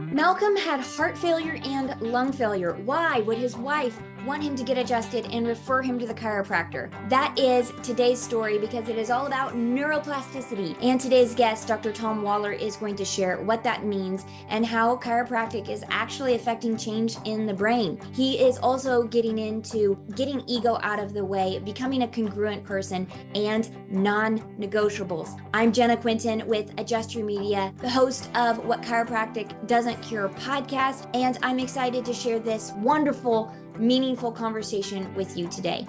Malcolm had heart failure and lung failure. Why would his wife want him to get adjusted and refer him to the chiropractor? That is today's story because it is all about neuroplasticity. And today's guest, Dr. Tom Waller, is going to share what that means and how chiropractic is actually affecting change in the brain. He is also getting into getting ego out of the way, becoming a congruent person, and non-negotiables. I'm Jenna Quinton with Adjust Your Media, the host of What Chiropractic Doesn't Cure podcast, and I'm excited to share this wonderful, meaningful conversation with you today.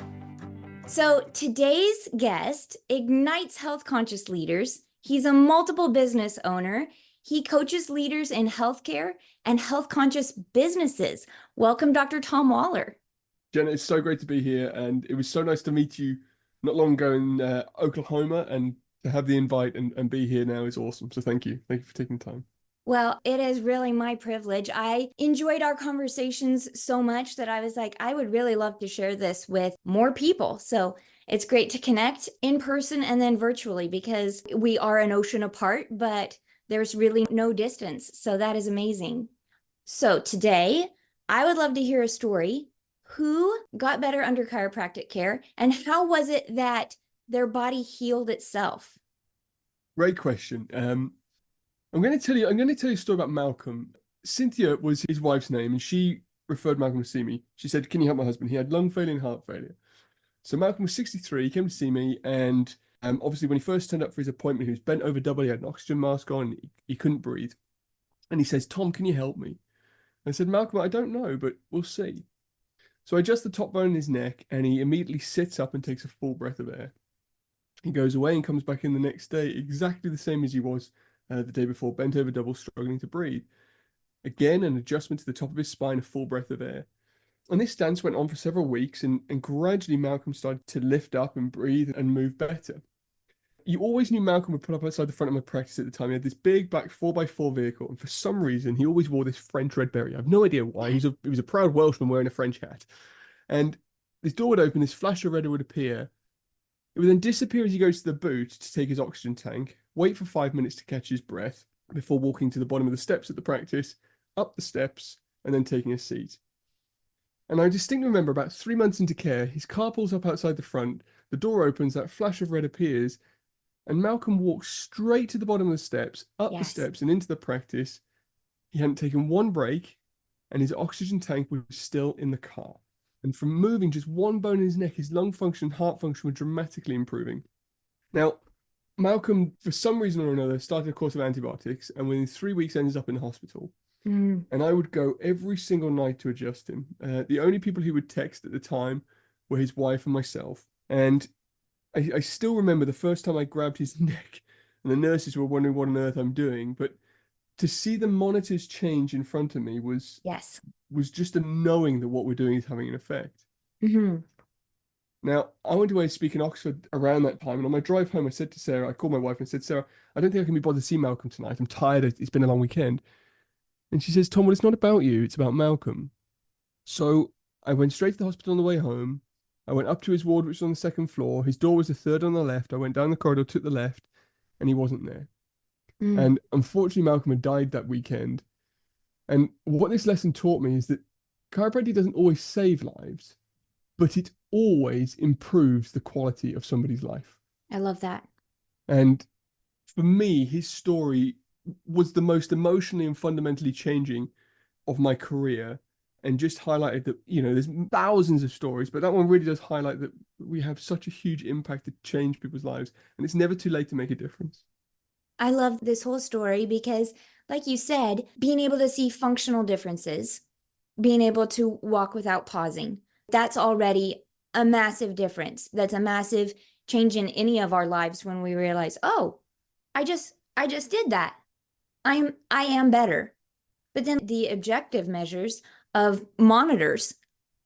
So today's guest ignites health conscious leaders. He's a multiple business owner. He coaches leaders in healthcare and health conscious businesses. Welcome, Dr. Tom Waller. Jenna, it's so great to be here, and it was so nice to meet you not long ago in Oklahoma, and to have the invite and be here now is awesome. So thank you. Thank you for taking the time. Well, it is really my privilege. I enjoyed our conversations so much that I was like, I would really love to share this with more people. So it's great to connect in person and then virtually because we are an ocean apart, but there's really no distance. So that is amazing. So today, I would love to hear a story. Who got better under chiropractic care and how was it that their body healed itself? Great question. I'm going to tell you a story about Malcolm. Cynthia was his wife's name, and she referred Malcolm to see me. She said, "Can you help my husband? He had lung failure and heart failure." So Malcolm was 63. He came to see me, and obviously when he first turned up for his appointment, he was bent over double. He had an oxygen mask on. He couldn't breathe. And he says, "Tom, can you help me?" I said, "Malcolm, I don't know, but we'll see." So I adjust the top bone in his neck, and he immediately sits up and takes a full breath of air. He goes away and comes back in the next day, exactly the same as he was the day before, bent over double, struggling to breathe. Again, an adjustment to the top of his spine, a full breath of air. And this stance went on for several weeks, and gradually Malcolm started to lift up and breathe and move better. You always knew Malcolm would pull up outside the front of my practice at the time. He had this big black 4x4 vehicle, and for some reason, he always wore this French red beret. I have no idea why. He was a proud Welshman wearing a French hat. And this door would open, this flash of red would appear. It would then disappear as he goes to the boot to take his oxygen tank, wait for 5 minutes to catch his breath before walking to the bottom of the steps at the practice, up the steps, and then taking a seat. And I distinctly remember about 3 months into care, his car pulls up outside the front, the door opens, that flash of red appears, and Malcolm walks straight to the bottom of the steps, up the steps, and into the practice. He hadn't taken one break, and his oxygen tank was still in the car. And from moving just one bone in his neck, his lung function, heart function were dramatically improving. Now, Malcolm, for some reason or another, started a course of antibiotics, and within 3 weeks ended up in the hospital. And I would go every single night to adjust him. The only people he would text at the time were his wife and myself. And I still remember the first time I grabbed his neck, and the nurses were wondering what on earth I'm doing. But to see the monitors change in front of me was just a knowing that what we're doing is having an effect. Now, I went away to speak in Oxford around that time, and on my drive home, I said to Sarah, I called my wife and said, "Sarah, I don't think I can be bothered to see Malcolm tonight. I'm tired. It's been a long weekend." And she says, "Tom, well, it's not about you. It's about Malcolm." So I went straight to the hospital on the way home. I went up to his ward, which was on the second floor. His door was the third on the left. I went down the corridor, took the left, and he wasn't there. And unfortunately, Malcolm had died that weekend. And what this lesson taught me is that chiropractic doesn't always save lives, but it always improves the quality of somebody's life. I love that. And for me, his story was the most emotionally and fundamentally changing of my career, and just highlighted that, there's thousands of stories, but that one really does highlight that we have such a huge impact to change people's lives, and it's never too late to make a difference. I love this whole story because, like you said, being able to see functional differences, being able to walk without pausing, that's already a massive difference. That's a massive change in any of our lives when we realize, oh, I just did that. I am better. But then the objective measures of monitors.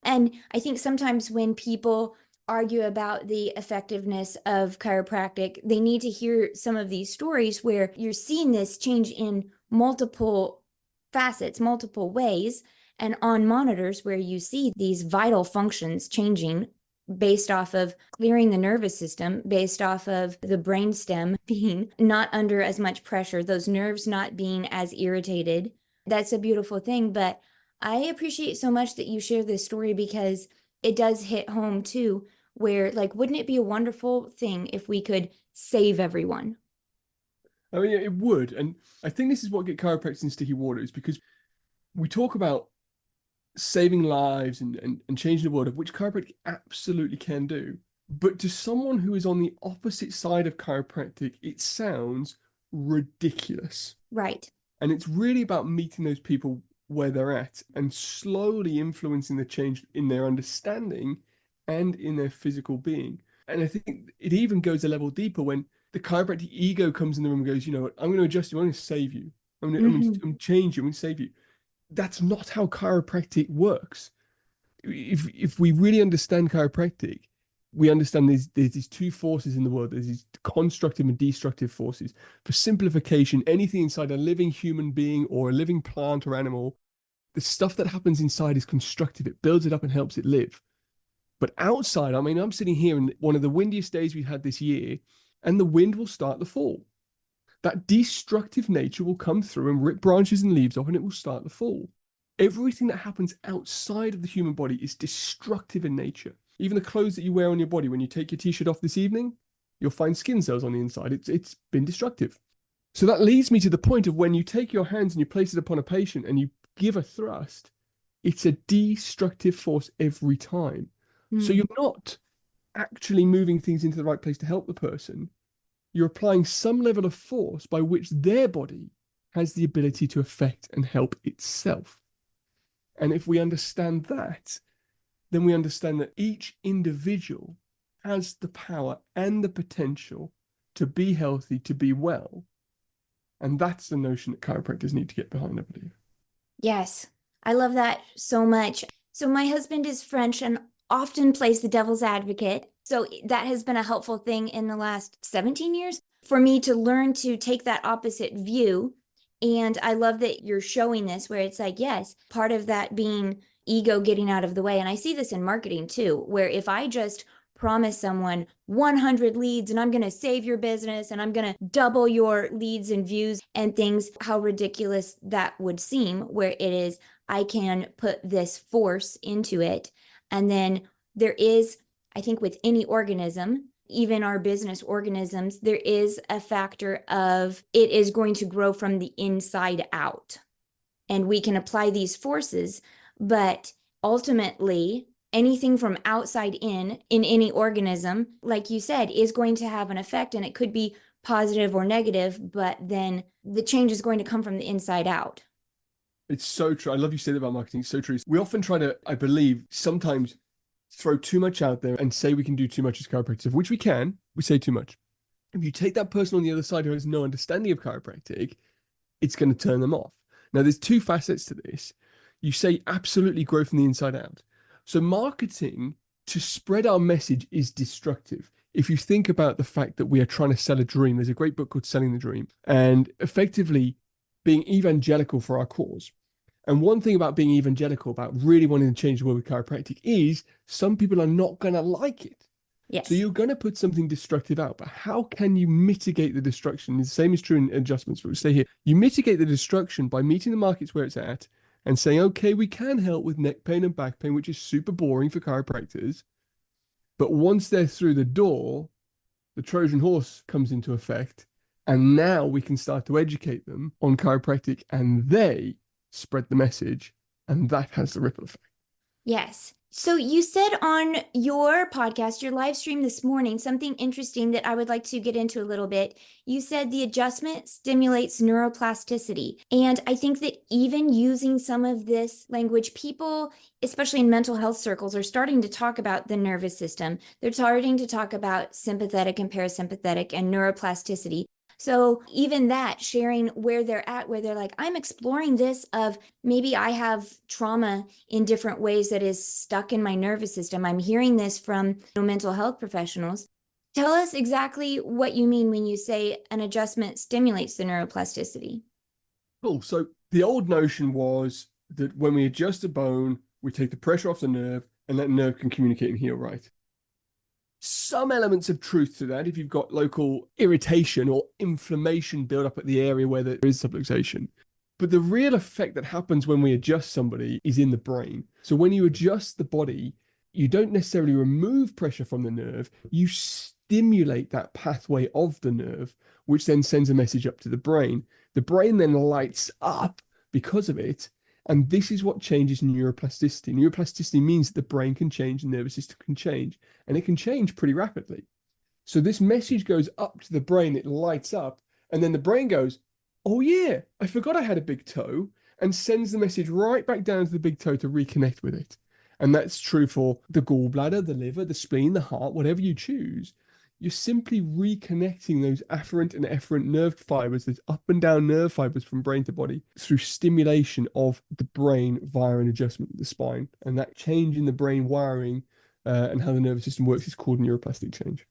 And I think sometimes when people argue about the effectiveness of chiropractic, they need to hear some of these stories where you're seeing this change in multiple facets, multiple ways, and on monitors where you see these vital functions changing based off of clearing the nervous system, based off of the brainstem being not under as much pressure, those nerves not being as irritated, That's a beautiful thing. But I appreciate so much that you share this story because it does hit home too, where like, wouldn't it be a wonderful thing if we could save everyone? I mean, it would. And I think this is what get chiropractors in sticky water is because we talk about saving lives and changing the world, of which chiropractic absolutely can do. But to someone who is on the opposite side of chiropractic, it sounds ridiculous. Right. And it's really about meeting those people where they're at and slowly influencing the change in their understanding and in their physical being. And I think it even goes a level deeper when the chiropractic ego comes in the room and goes, you know what, I'm going to adjust you, I'm going to save you. I'm going to change you, I'm going to save you. That's not how chiropractic works. If we really understand chiropractic, we understand there's these two forces in the world. There's these constructive and destructive forces. For simplification, anything inside a living human being or a living plant or animal, the stuff that happens inside is constructive. It builds it up and helps it live. But outside, I mean, I'm sitting here in one of the windiest days we've had this year, and the wind will start to fall. That destructive nature will come through and rip branches and leaves off, and it will start to fall. Everything that happens outside of the human body is destructive in nature. Even the clothes that you wear on your body, when you take your t-shirt off this evening, you'll find skin cells on the inside. It's been destructive. So that leads me to the point of when you take your hands and you place it upon a patient and you give a thrust, it's a destructive force every time. So you're not actually moving things into the right place to help the person. You're applying some level of force by which their body has the ability to affect and help itself. And if we understand that, then we understand that each individual has the power and the potential to be healthy, to be well. And that's the notion that chiropractors need to get behind, I believe. Yes, I love that so much. So my husband is French and often plays the devil's advocate. So that has been a helpful thing in the last 17 years for me to learn to take that opposite view. And I love that you're showing this where it's like, yes, part of that being ego getting out of the way. And I see this in marketing too, where if I just promise someone 100 leads and I'm going to save your business and I'm going to double your leads and views and things, how ridiculous that would seem, where it is, I can put this force into it. And then there is, I think with any organism, even our business organisms, there is a factor of it is going to grow from the inside out. And we can apply these forces, but ultimately, anything from outside in any organism, like you said, is going to have an effect, and it could be positive or negative, but then the change is going to come from the inside out. It's so true. I love you said about marketing. It's so true. We often try to, I believe, sometimes throw too much out there and say we can do too much as chiropractors, which we can. We say too much. If you take that person on the other side who has no understanding of chiropractic, it's going to turn them off. Now, there's two facets to this. You say absolutely grow from the inside out. So marketing to spread our message is destructive. If you think about the fact that we are trying to sell a dream, there's a great book called Selling the Dream, and effectively being evangelical for our cause. And one thing about being evangelical, about really wanting to change the world with chiropractic, is some people are not going to like it. Yes. So you're going to put something destructive out, but how can you mitigate the destruction? The same is true in adjustments, but we say here, you mitigate the destruction by meeting the markets where it's at and saying, okay, we can help with neck pain and back pain, which is super boring for chiropractors. But once they're through the door, the Trojan horse comes into effect. And now we can start to educate them on chiropractic, and they spread the message, and that has the ripple effect. Yes. So you said on your podcast, your live stream this morning, something interesting that I would like to get into a little bit. You said the adjustment stimulates neuroplasticity. And I think that even using some of this language, people, especially in mental health circles, are starting to talk about the nervous system. They're starting to talk about sympathetic and parasympathetic and neuroplasticity. So even that, sharing where they're at, where they're like, I'm exploring this of maybe I have trauma in different ways that is stuck in my nervous system. I'm hearing this from mental health professionals. Tell us exactly what you mean when you say an adjustment stimulates the neuroplasticity. Cool. So the old notion was that when we adjust a bone, we take the pressure off the nerve and that nerve can communicate and heal, right? Some elements of truth to that if you've got local irritation or inflammation build up at the area where there is subluxation. But the real effect that happens when we adjust somebody is in the brain. So when you adjust the body, you don't necessarily remove pressure from the nerve, you stimulate that pathway of the nerve, which then sends a message up to the brain. The brain then lights up because of it. And this is what changes neuroplasticity. Neuroplasticity means that the brain can change, the nervous system can change, and it can change pretty rapidly. So this message goes up to the brain, it lights up, and then the brain goes, oh yeah, I forgot I had a big toe, and sends the message right back down to the big toe to reconnect with it. And that's true for the gallbladder, the liver, the spleen, the heart, whatever you choose. You're simply reconnecting those afferent and efferent nerve fibers, those up and down nerve fibers from brain to body through stimulation of the brain via an adjustment of the spine. And that change in the brain wiring and how the nervous system works is called neuroplastic change.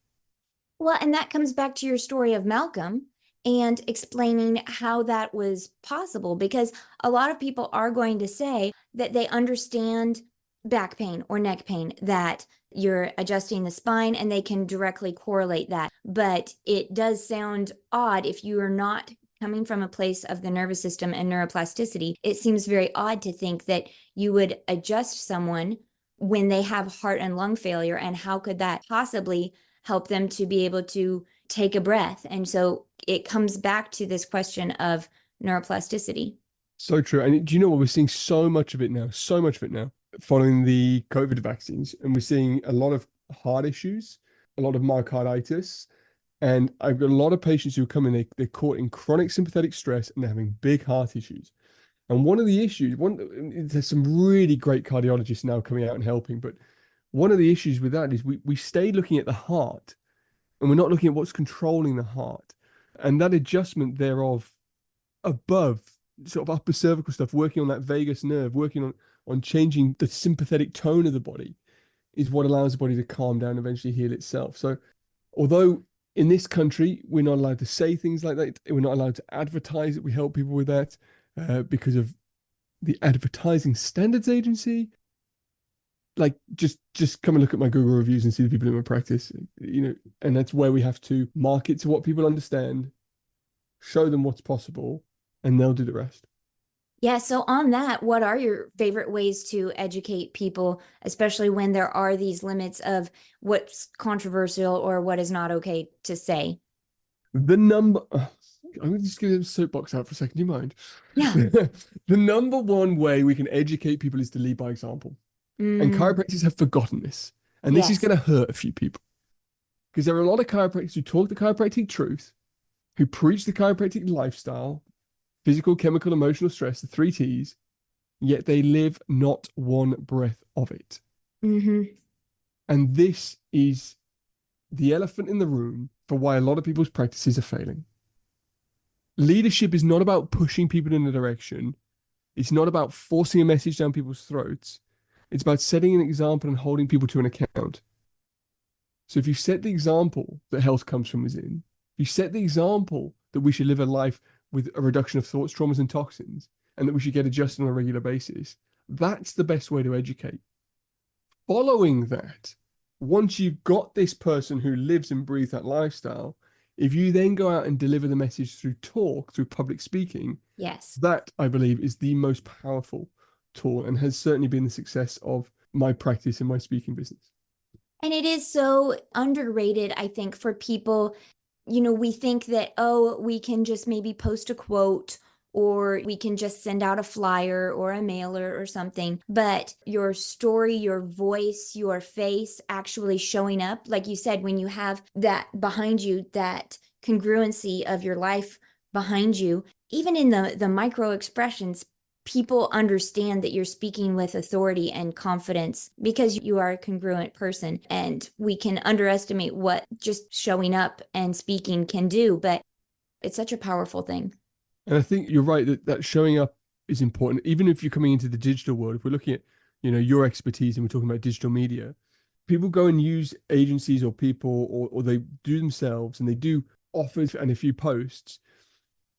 Well, and that comes back to your story of Malcolm and explaining how that was possible, because a lot of people are going to say that they understand back pain or neck pain, that you're adjusting the spine and they can directly correlate that. But it does sound odd if you are not coming from a place of the nervous system and neuroplasticity. It seems very odd to think that you would adjust someone when they have heart and lung failure, and how could that possibly help them to be able to take a breath? And so it comes back to this question of neuroplasticity. So true. And do you know what? We're seeing so much of it now, following the COVID vaccines. And we're seeing a lot of heart issues, a lot of myocarditis. And I've got a lot of patients who come in, they're caught in chronic sympathetic stress and they're having big heart issues. And one of the issues, there's some really great cardiologists now coming out and helping, but one of the issues with that is we stay looking at the heart and we're not looking at what's controlling the heart. And that adjustment thereof above, sort of upper cervical stuff, working on that vagus nerve, working on changing the sympathetic tone of the body is what allows the body to calm down and eventually heal itself. So although in this country, we're not allowed to say things like that, we're not allowed to advertise that we help people with that because of the Advertising Standards Agency. Like just come and look at my Google reviews and see the people in my practice, and that's where we have to market to what people understand, show them what's possible, and they'll do the rest. Yeah, so on that, what are your favorite ways to educate people, especially when there are these limits of what's controversial or what is not okay to say? I'm going to just get a soapbox out for a second. Do you mind? Yeah. The number one way we can educate people is to lead by example. And chiropractors have forgotten this. And this is going to hurt a few people. Because there are a lot of chiropractors who talk the chiropractic truth, who preach the chiropractic lifestyle, physical, chemical, emotional stress, the 3 T's, yet they live not one breath of it. And this is the elephant in the room for why a lot of people's practices are failing. Leadership is not about pushing people in a direction. It's not about forcing a message down people's throats. It's about setting an example and holding people to an account. So if you set the example that health comes from within, if you set the example that we should live a life with a reduction of thoughts, traumas, and toxins, and that we should get adjusted on a regular basis, that's the best way to educate. Following that, once you've got this person who lives and breathes that lifestyle, if you then go out and deliver the message through talk, through public speaking, Yes, that I believe is the most powerful tool and has certainly been the success of my practice and my speaking business. and it is so underrated, I think, for people. We think that, oh, we can just maybe post a quote, or we can just send out a flyer or a mailer or something. But your story, your voice, your face actually showing up, like you said, when you have that behind you, that congruency of your life behind you, even in the micro expressions, people understand that you're speaking with authority and confidence because you are a congruent person. And we can underestimate what just showing up and speaking can do, but it's such a powerful thing. And I think you're right that showing up is important. Even if you're coming into the digital world, if we're looking at, your expertise and we're talking about digital media, people go and use agencies or people, or they do themselves and they do offers and a few posts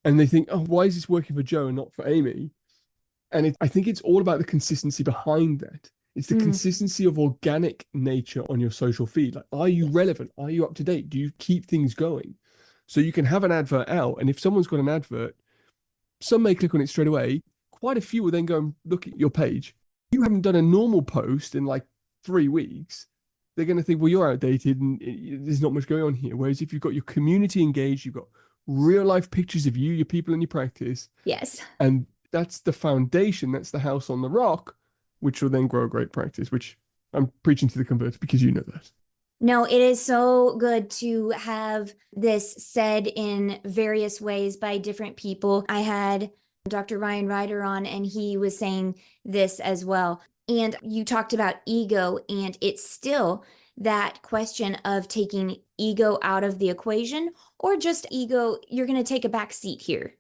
and they think, oh, why is this working for Joe and not for Amy? And I think it's all about the consistency behind that. It's the consistency of organic nature on your social feed. Like, are you relevant? Are you up to date? Do you keep things going? So you can have an advert out, and if someone's got an advert Some may click on it straight away. Quite a few will then go and look at your page. You haven't done a normal post in like 3 weeks. They're going to think, well, you're outdated and there's not much going on here. Whereas if you've got your community engaged, you've got real life pictures of you, your people in your practice. Yes. And that's the foundation. That's the house on the rock, which will then grow a great practice, which I'm preaching to the converts because you know that. No, it is so good to have this said in various ways by different people. I had Dr. Ryan Ryder on, and he was saying this as well. And you talked about ego, and it's still that question of taking ego out of the equation, or just ego, you're going to take a back seat here.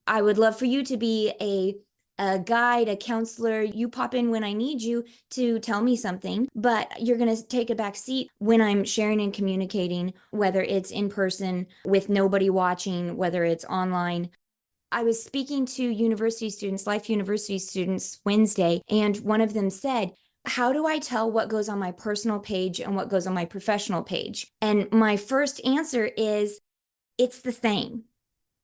I would love for you to be a guide, a counselor. You pop in when I need you to tell me something, but you're going to take a back seat when I'm sharing and communicating, whether it's in person with nobody watching, whether it's online. I was speaking to university students, Life University students Wednesday, and one of them said, how do I tell what goes on my personal page and what goes on my professional page? And my first answer is, it's the same.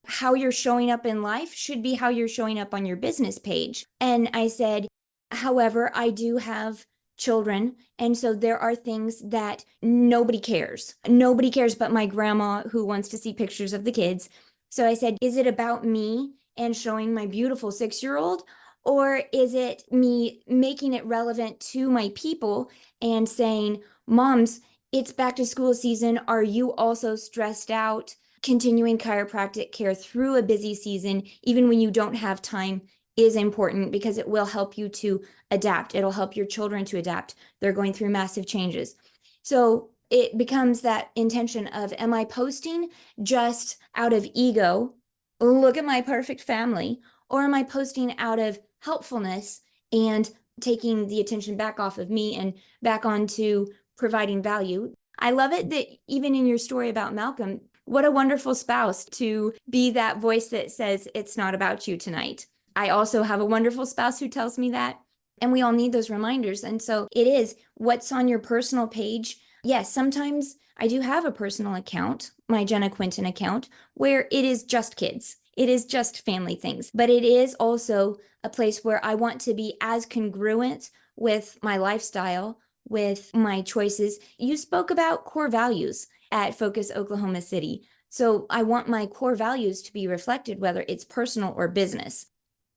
How you're showing up in life should be how you're showing up on your business page. And I said, however, I do have children. And so there are things that nobody cares. Nobody cares but my grandma who wants to see pictures of the kids. So I said, is it about me and showing my beautiful 6-year-old? Or is it me making it relevant to my people and saying, moms, it's back to school season. Are you also stressed out? Continuing chiropractic care through a busy season, even when you don't have time, is important because it will help you to adapt. It'll help your children to adapt. They're going through massive changes. So it becomes that intention of, am I posting just out of ego? Look at my perfect family. Or am I posting out of helpfulness and taking the attention back off of me and back onto providing value? I love it that even in your story about Malcolm, what a wonderful spouse to be that voice that says, it's not about you tonight. I also have a wonderful spouse who tells me that, and we all need those reminders. And so it is what's on your personal page. Yes, sometimes I do have a personal account, my Jenna Quinton account, where it is just kids. It is just family things, but it is also a place where I want to be as congruent with my lifestyle, with my choices. You spoke about core values at Focus Oklahoma City. So I want my core values to be reflected, whether it's personal or business.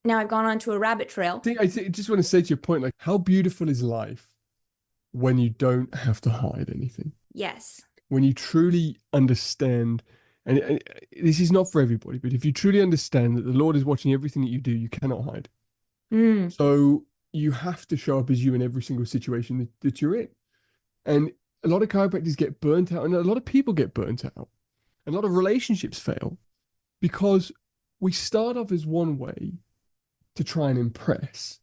Now I've gone on to a rabbit trail. I just want to say to your point, like, how beautiful is life when you don't have to hide anything? Yes. When you truly understand, and this is not for everybody, but if you truly understand that the Lord is watching everything that you do, you cannot hide. So you have to show up as you in every single situation that you're in. And a lot of chiropractors get burnt out, and a lot of people get burnt out. A lot of relationships fail because we start off as one way to try and impress,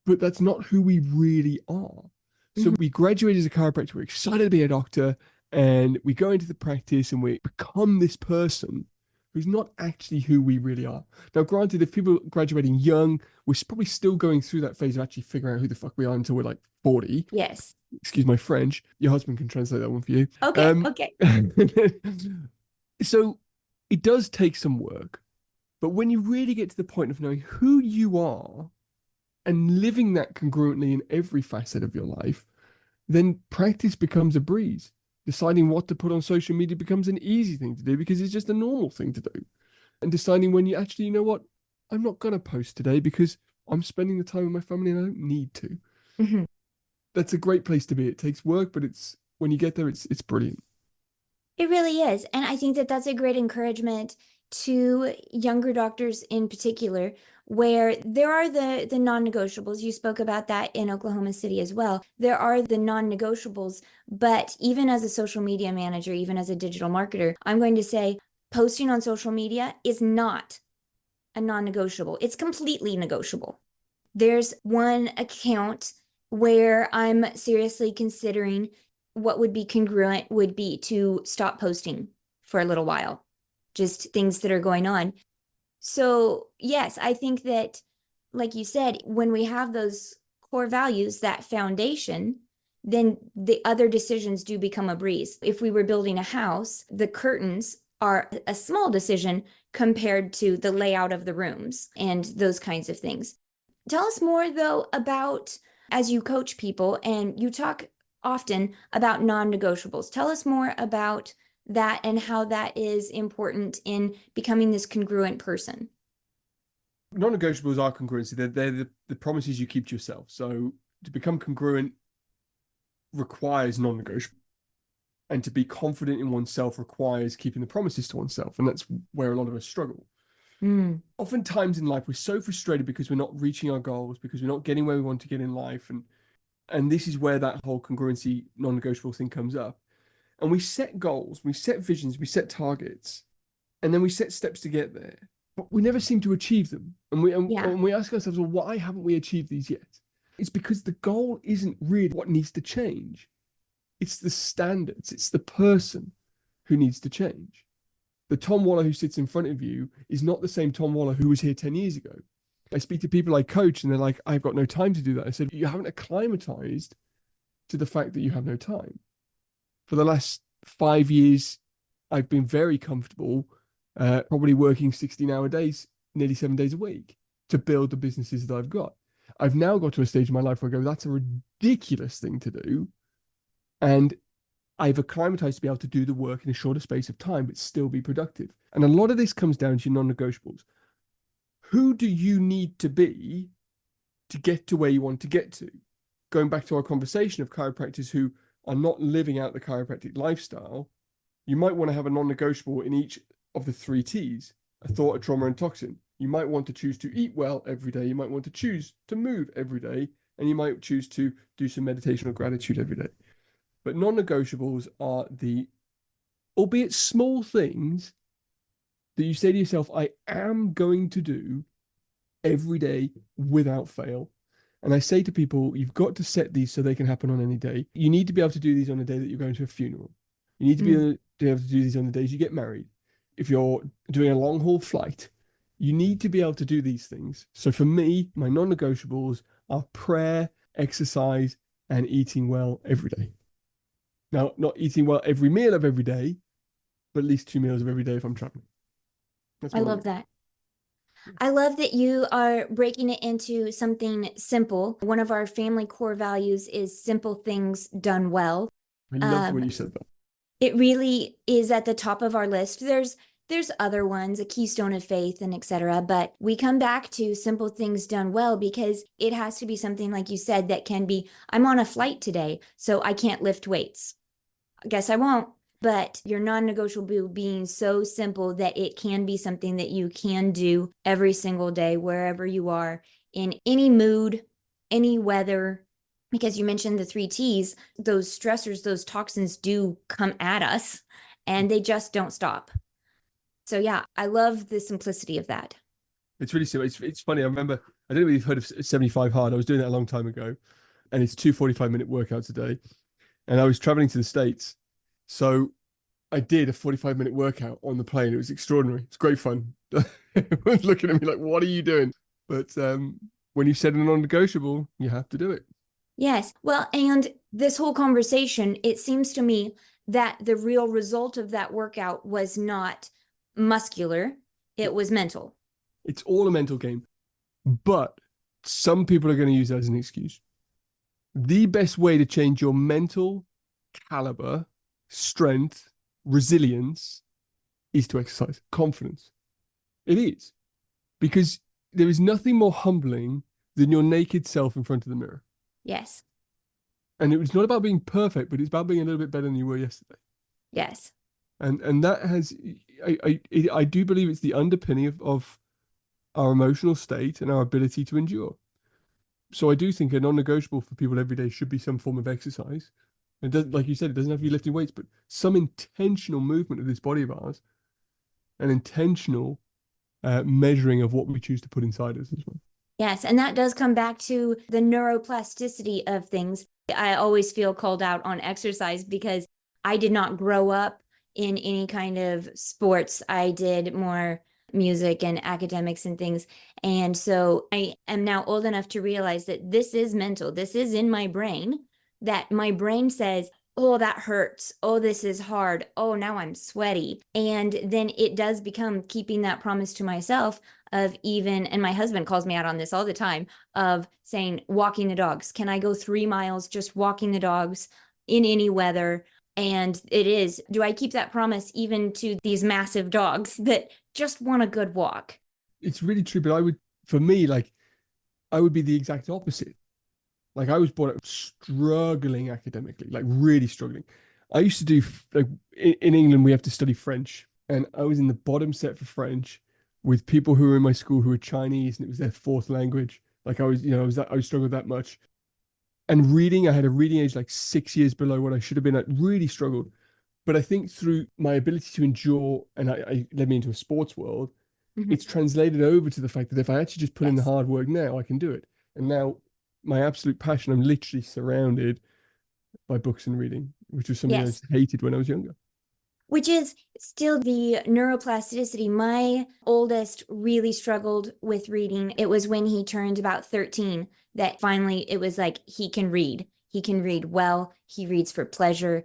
but that's not who we really are. So we graduate as a chiropractor, we're excited to be a doctor, and we go into the practice and we become this person who's not actually who we really are. Now, granted, if people are graduating young, we're probably still going through that phase of actually figuring out who the fuck we are until we're like 40. Yes. Excuse my French. Your husband can translate that one for you. Okay. Okay. So it does take some work. But when you really get to the point of knowing who you are and living that congruently in every facet of your life, then practice becomes a breeze. Deciding what to put on social media becomes an easy thing to do because it's just a normal thing to do. And deciding when you actually, you know what, I'm not going to post today because I'm spending the time with my family and I don't need to. That's a great place to be. It takes work, but it's when you get there, it's brilliant. It really is. And I think that that's a great encouragement to younger doctors in particular, where there are the non-negotiables. You spoke about that in Oklahoma City as well. There are the non-negotiables, but even as a social media manager, even as a digital marketer, I'm going to say posting on social media is not a non-negotiable. It's completely negotiable. There's one account where I'm seriously considering what would be congruent would be to stop posting for a little while, just things that are going on. So yes, I think that, like you said, when we have those core values, that foundation, then the other decisions do become a breeze. If we were building a house, the curtains are a small decision compared to the layout of the rooms and those kinds of things. Tell us more, though, about, as you coach people and you talk often about non-negotiables. Tell us more about that and how that is important in becoming this congruent person. Non-negotiables are congruency. They're the promises you keep to yourself. So to become congruent requires non-negotiable. And to be confident in oneself requires keeping the promises to oneself. And that's where a lot of us struggle. Oftentimes in life, we're so frustrated because we're not reaching our goals, because we're not getting where we want to get in life. And this is where that whole congruency, non-negotiable thing comes up. And we set goals, we set visions, we set targets, and then we set steps to get there. But we never seem to achieve them. And we ask ourselves, well, why haven't we achieved these yet? It's because the goal isn't really what needs to change. It's the standards. It's the person who needs to change. The Tom Waller who sits in front of you is not the same Tom Waller who was here 10 years ago. I speak to people I coach and they're like, I've got no time to do that. I said, you haven't acclimatized to the fact that you have no time. For the last 5 years, I've been very comfortable, probably working 16-hour days, nearly 7 days a week to build the businesses that I've got. I've now got to a stage in my life where I go, that's a ridiculous thing to do. And I've acclimatized to be able to do the work in a shorter space of time, but still be productive. And a lot of this comes down to your non-negotiables. Who do you need to be to get to where you want to get to? Going back to our conversation of chiropractors who are not living out the chiropractic lifestyle, you might want to have a non-negotiable in each of the 3 T's, a thought, a trauma, and toxin. You might want to choose to eat well every day. You might want to choose to move every day. And you might choose to do some meditation or gratitude every day. But non-negotiables are the, albeit small things that you say to yourself, I am going to do every day without fail. And I say to people, you've got to set these so they can happen on any day. You need to be able to do these on a day that you're going to a funeral. You need to be able to do these on the days you get married. If you're doing a long haul flight, you need to be able to do these things. So for me, my non-negotiables are prayer, exercise, and eating well every day. Now, not eating well every meal of every day, but at least 2 meals of every day if I'm traveling. I love that. I love that you are breaking it into something simple. One of our family core values is simple things done well. I love when you said that. It really is at the top of our list. There's other ones, a keystone of faith and etc. But we come back to simple things done well because it has to be something, like you said, that can be, I'm on a flight today, so I can't lift weights. I guess I won't. But your non-negotiable being so simple that it can be something that you can do every single day, wherever you are, in any mood, any weather. Because you mentioned the 3 T's, those stressors, those toxins do come at us and they just don't stop. So yeah, I love the simplicity of that. It's really simple. It's funny. I remember, I don't know if you've heard of 75 Hard. I was doing that a long time ago. And it's 2 45-minute workouts a day. And I was traveling to the States. So I did a 45-minute workout on the plane. It was extraordinary. It's great fun. Everyone's looking at me like, what are you doing? But when you set a non-negotiable, you have to do it. Yes. Well, and this whole conversation, it seems to me that the real result of that workout was not muscular, it was mental. It's all a mental game. But some people are going to use that as an excuse. The best way to change your mental caliber, strength, resilience is to exercise. Confidence. It is. Because there is nothing more humbling than your naked self in front of the mirror. Yes. And it was not about being perfect, but it's about being a little bit better than you were yesterday. Yes. And that has, I do believe it's the underpinning of our emotional state and our ability to endure. So I do think a non-negotiable for people every day should be some form of exercise. It doesn't, like you said, it doesn't have to be lifting weights, but some intentional movement of this body of ours, an intentional measuring of what we choose to put inside us as well. Yes, and that does come back to the neuroplasticity of things. I always feel called out on exercise because I did not grow up in any kind of sports. I did more music and academics and things. And so I am now old enough to realize that this is mental. This is in my brain, that my brain says, oh, that hurts. Oh, this is hard. Oh, now I'm sweaty. And then it does become keeping that promise to myself of even, and my husband calls me out on this all the time, of saying, walking the dogs. Can I go 3 miles just walking the dogs in any weather? And it is, do I keep that promise even to these massive dogs that just want a good walk? It's really true, but for me, like, I would be the exact opposite. Like, I was brought up struggling academically, like really struggling. I used to do like in England, we have to study French, and I was in the bottom set for French with people who were in my school who were Chinese, and it was their fourth language. Like, I was struggling that much. And reading, I had a reading age like 6 years below what I should have been. I really struggled. But I think through my ability to endure, and I led me into a sports world, Mhm. it's translated over to the fact that if I actually just put in the Yes. hard work now, I can do it. And now my absolute passion, I'm literally surrounded by books and reading, which was something I Yes. just hated when I was younger. Which is still the neuroplasticity. My oldest really struggled with reading. It was when he turned about 13 that finally it was like he can read. He can read well. He reads for pleasure.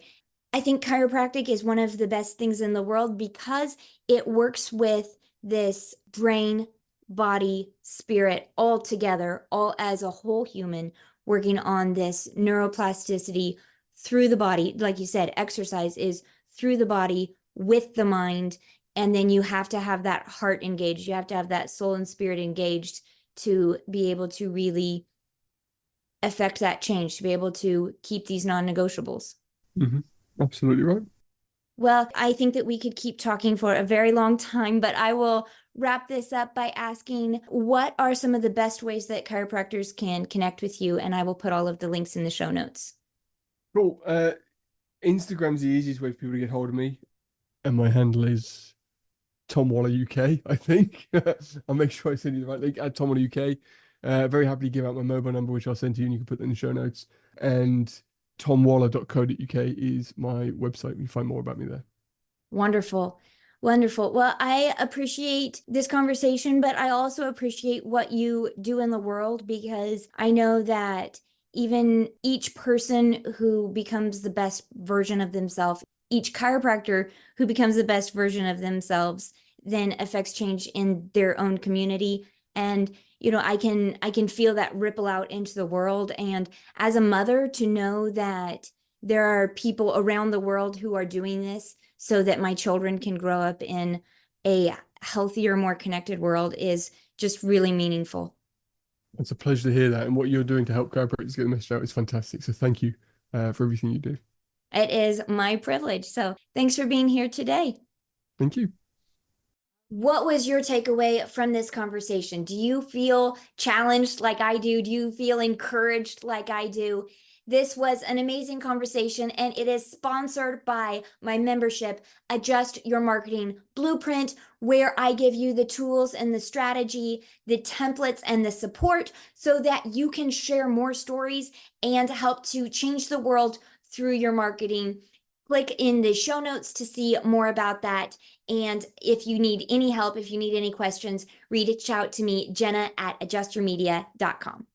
I think chiropractic is one of the best things in the world because it works with this brain, body, spirit all together, all as a whole human, working on this neuroplasticity through the body. Like you said, exercise is through the body with the mind. And then you have to have that heart engaged. You have to have that soul and spirit engaged to be able to really affect that change, to be able to keep these non-negotiables. Hmm. Absolutely right. Well, I think that we could keep talking for a very long time, but I will wrap this up by asking what are some of the best ways that chiropractors can connect with you? And I will put all of the links in the show notes. Cool. Instagram's the easiest way for people to get hold of me, and my handle is Tom Waller UK, I think. I'll make sure I send you the right link at Tom Waller UK. Very happy to give out my mobile number, which I'll send to you, and you can put that in the show notes. And tomwaller.co.uk is my website. You can find more about me there. Wonderful. Wonderful. Well, I appreciate this conversation, but I also appreciate what you do in the world because I know that even each person who becomes the best version of themselves, each chiropractor who becomes the best version of themselves, then affects change in their own community. And I can feel that ripple out into the world. And as a mother, to know that there are people around the world who are doing this so that my children can grow up in a healthier, more connected world is just really meaningful. It's a pleasure to hear that. And what you're doing to help chiropractors get the message out is fantastic. So thank you for everything you do. It is my privilege. So thanks for being here today. Thank you. What was your takeaway from this conversation? Do you feel challenged like I do? Do you feel encouraged like I do? This was an amazing conversation, and it is sponsored by my membership, Adjust Your Marketing Blueprint, where I give you the tools and the strategy, the templates and the support so that you can share more stories and help to change the world through your marketing. Click in the show notes to see more about that. And if you need any help, if you need any questions, reach out to me, Jenna at adjustyourmedia.com.